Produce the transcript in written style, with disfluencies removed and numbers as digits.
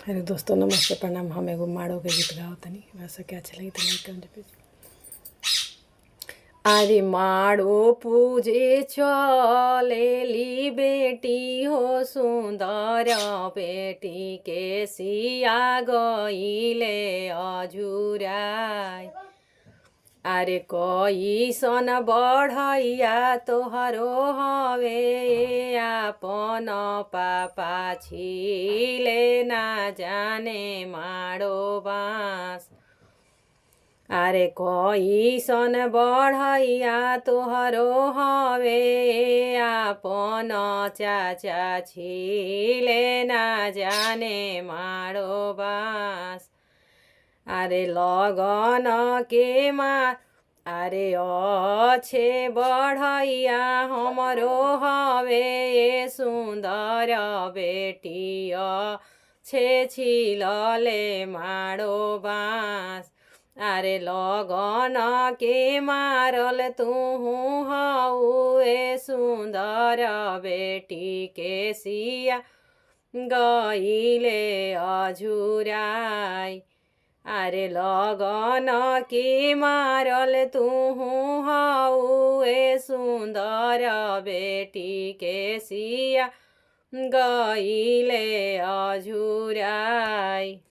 Hello दोस्तों, नमस्ते, प्रणाम। हम एगो माड़ो के गीत गाओ तनी, वैसे क्या अच्छा लगी तो लाइक कर दे। अरे माड़ो पूजे चलेली बेटी हो, सुंदर बेटी के सिया गईले अझुराई। अरे कईसन बढ़ैया तोहरो हवे, आपन पापा छिले ना जाने माड़ो बाँस। अरे कईसन बढ़ैया तोहरो हवे, आपन चाचा छिले ना जाने माड़ो बाँस। अरे लगन के माँ, अरे अच्छे बढ़ैया हमरो हवे, सुंदर बेटी छे छिलले माड़ो बाँस। अरे लगन के मारल तुहु हऊ, सुंदर बेटी के सिया गईले अझुराई। अरे लगन के मारल तुहु हऊ, सुंदर बेटी के सिया गईले अझुराई।